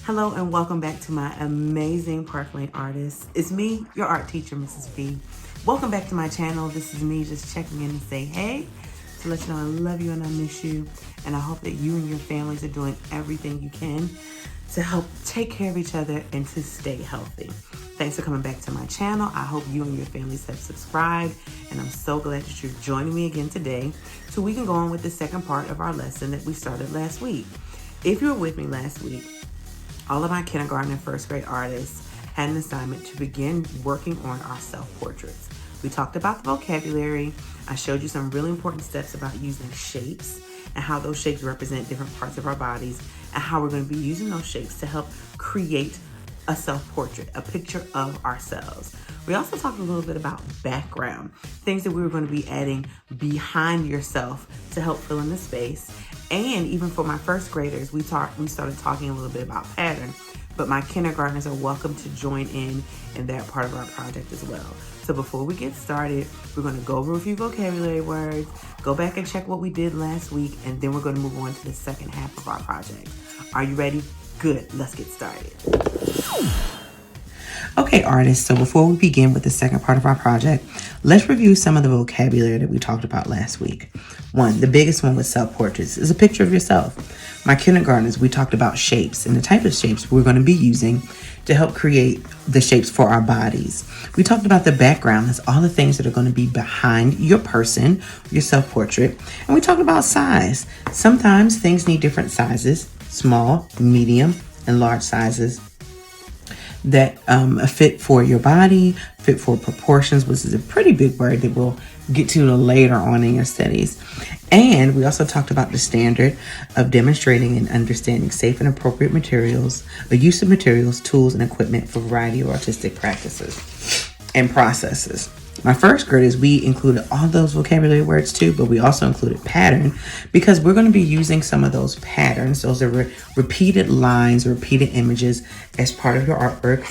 Hello and welcome back to my amazing Park Lane artists. It's me, your art teacher, Mrs. V. Welcome back to my channel. This is me just checking in to say hey, to let you know I love you and I miss you. And I hope that you and your families are doing everything you can to help take care of each other and to stay healthy. Thanks for coming back to my channel. I hope you and your families have subscribed, and I'm so glad that you're joining me again today so we can go on with the second part of our lesson that we started last week. If you were with me last week, all of my kindergarten and first grade artists had an assignment to begin working on our self-portraits. We talked about the vocabulary. I showed you some really important steps about using shapes and how those shapes represent different parts of our bodies and how we're going to be using those shapes to help create a self-portrait, a picture of ourselves. We also talked a little bit about background, things that we were going to be adding behind yourself to help fill in the space. And even for my first graders, we started talking a little bit about pattern, but my kindergartners are welcome to join in that part of our project as well. So before we get started, we're going to go over a few vocabulary words, go back and check what we did last week, and then we're going to move on to the second half of our project. Are you ready? Good, let's get started. Okay, artists, so before we begin with the second part of our project, let's review some of the vocabulary that we talked about last week. One, the biggest one was self-portraits, is a picture of yourself. My kindergartners, we talked about shapes and the type of shapes we're going to be using to help create the shapes for our bodies. We talked about the background, that's all the things that are going to be behind your person, your self-portrait. And we talked about size. Sometimes things need different sizes, small, medium, and large sizes that fit for your body, fit for proportions, which is a pretty big word that we'll get to later on in your studies. And we also talked about the standard of demonstrating and understanding safe and appropriate materials, the use of materials, tools, and equipment for a variety of artistic practices and processes. My first graders, we included all those vocabulary words too, but we also included pattern because we're going to be using some of those patterns. Those are repeated lines, repeated images as part of your artwork.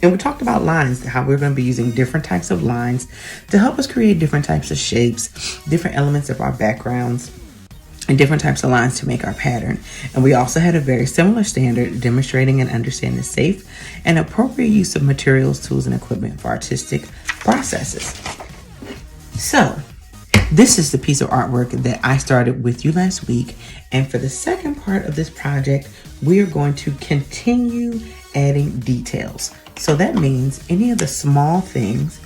And we talked about lines, how we're going to be using different types of lines to help us create different types of shapes, different elements of our backgrounds, and different types of lines to make our pattern. And we also had a very similar standard demonstrating and understanding the safe and appropriate use of materials, tools, and equipment for artistic processes. So this is the piece of artwork that I started with you last week. And for the second part of this project, we are going to continue adding details. So that means any of the small things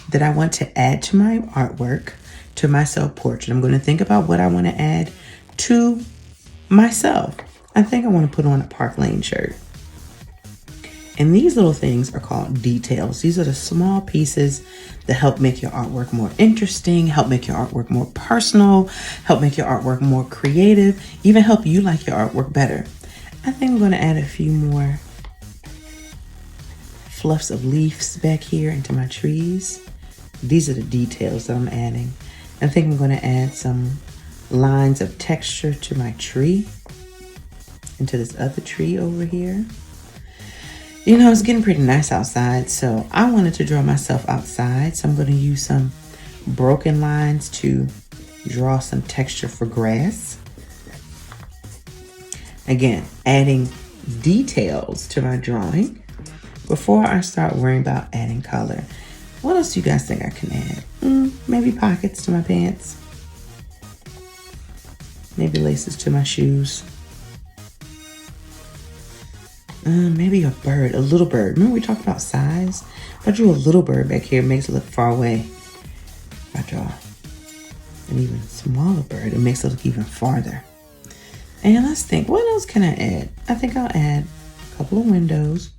that I want to add to my artwork, to my self-portrait, I'm going to think about what I want to add to myself. I think I want to put on a Park Lane shirt. And these little things are called details. These are the small pieces that help make your artwork more interesting, help make your artwork more personal, help make your artwork more creative, even help you like your artwork better. I think I'm going to add a few more fluffs of leaves back here into my trees. These are the details that I'm adding. I think I'm going to add some lines of texture to my tree, into this other tree over here. You know, it's getting pretty nice outside, so I wanted to draw myself outside. So I'm going to use some broken lines to draw some texture for grass. Again, adding details to my drawing before I start worrying about adding color. What else do you guys think I can add? Maybe pockets to my pants. Maybe laces to my shoes. Maybe a bird, a little bird. Remember we talked about size? If I drew a little bird back here, it makes it look far away. If I draw an even smaller bird, it makes it look even farther. And let's think, what else can I add? I think I'll add a couple of windows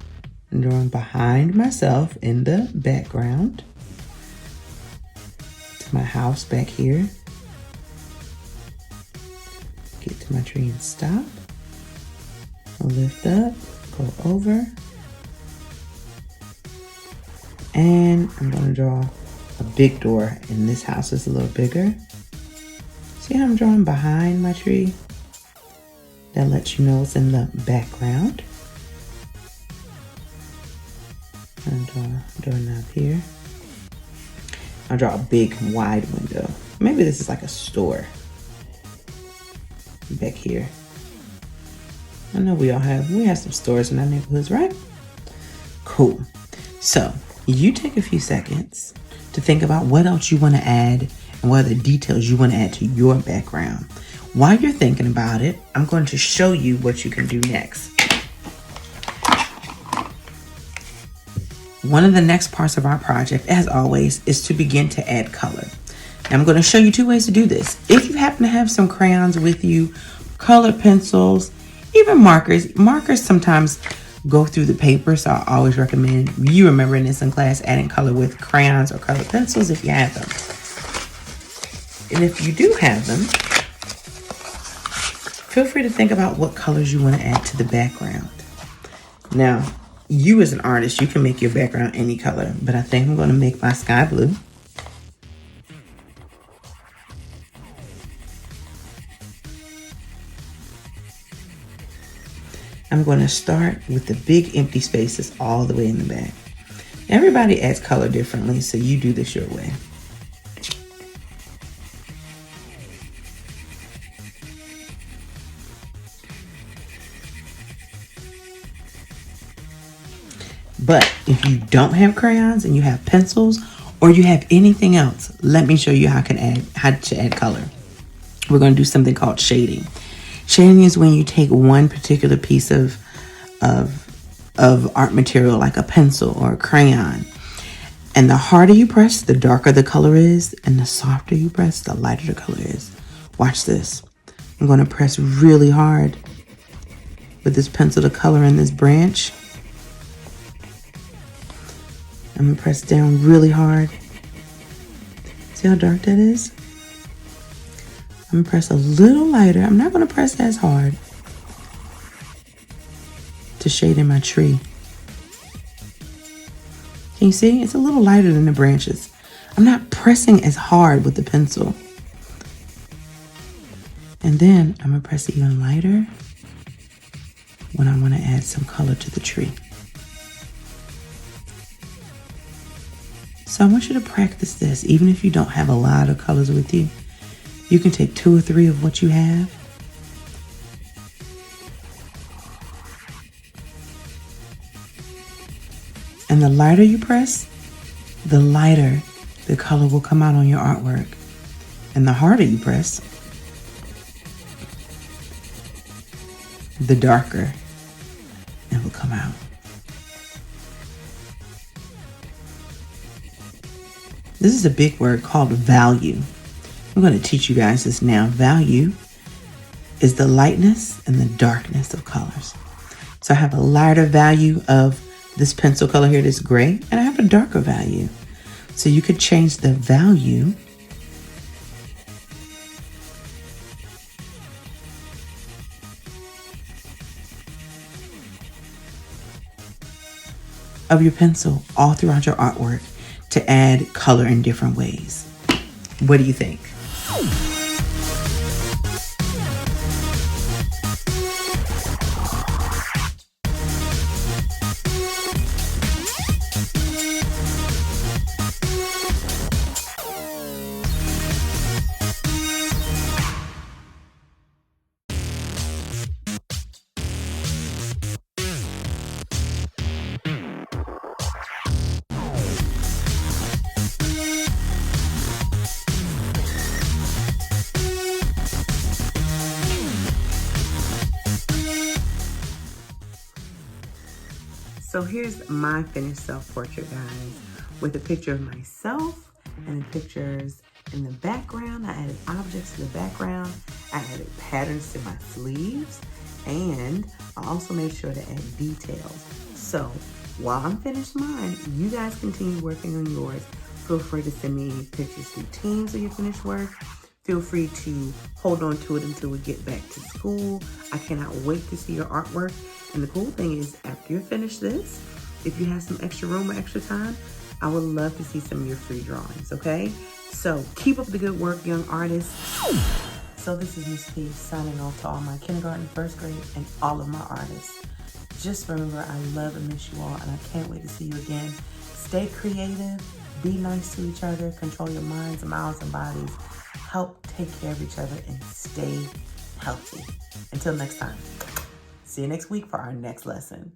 and drawing behind myself in the background to my house back here. Get to my tree and stop. I'll lift up, go over. And I'm going to draw a big door, and this house is a little bigger. See how I'm drawing behind my tree? That lets you know it's in the background. I'm drawing up here. I'll draw a big wide window. Maybe this is like a store back here. I know we have some stores in our neighborhoods, right? Cool. So you take a few seconds to think about what else you want to add and what other details you want to add to your background. While you're thinking about it, I'm going to show you what you can do next. One of the next parts of our project, as always, is to begin to add color. Now, I'm going to show you two ways to do this. If you happen to have some crayons with you, color pencils, even markers. Markers sometimes go through the paper, so I always recommend you remembering this in class, adding color with crayons or color pencils if you have them. And if you do have them, feel free to think about what colors you want to add to the background. Now, you as an artist, you can make your background any color, but I think I'm going to make my sky blue. I'm going to start with the big empty spaces all the way in the back. Everybody adds color differently, so you do this your way. But if you don't have crayons and you have pencils or you have anything else, let me show you how to add color. We're going to do something called shading. Shading is when you take one particular piece of art material like a pencil or a crayon, and the harder you press, the darker the color is, and the softer you press, the lighter the color is. Watch this. I'm going to press really hard with this pencil to color in this branch. I'm going to press down really hard. See how dark that is? I'm going to press a little lighter. I'm not going to press as hard to shade in my tree. Can you see? It's a little lighter than the branches. I'm not pressing as hard with the pencil. And then I'm going to press even lighter when I want to add some color to the tree. So I want you to practice this. Even if you don't have a lot of colors with you, you can take 2 or 3 of what you have. And the lighter you press, the lighter the color will come out on your artwork. And the harder you press, the darker it will come out. This is a big word called value. I'm going to teach you guys this now. Value is the lightness and the darkness of colors. So I have a lighter value of this pencil color here, this gray, and I have a darker value. So you could change the value of your pencil all throughout your artwork to add color in different ways. What do you think? So here's my finished self-portrait, guys, with a picture of myself and the pictures in the background. I added objects to the background. I added patterns to my sleeves, and I also made sure to add details. So while I'm finished mine, you guys continue working on yours. Feel free to send me pictures through Teams of your finished work. Feel free to hold on to it until we get back to school. I cannot wait to see your artwork. And the cool thing is, after you finish this, if you have some extra room or extra time, I would love to see some of your free drawings, okay? So keep up the good work, young artists. So this is Miss P signing off to all my kindergarten, first grade, and all of my artists. Just remember, I love and miss you all, and I can't wait to see you again. Stay creative, be nice to each other, control your minds, mouths, and bodies. Help take care of each other and stay healthy. Until next time. See you next week for our next lesson.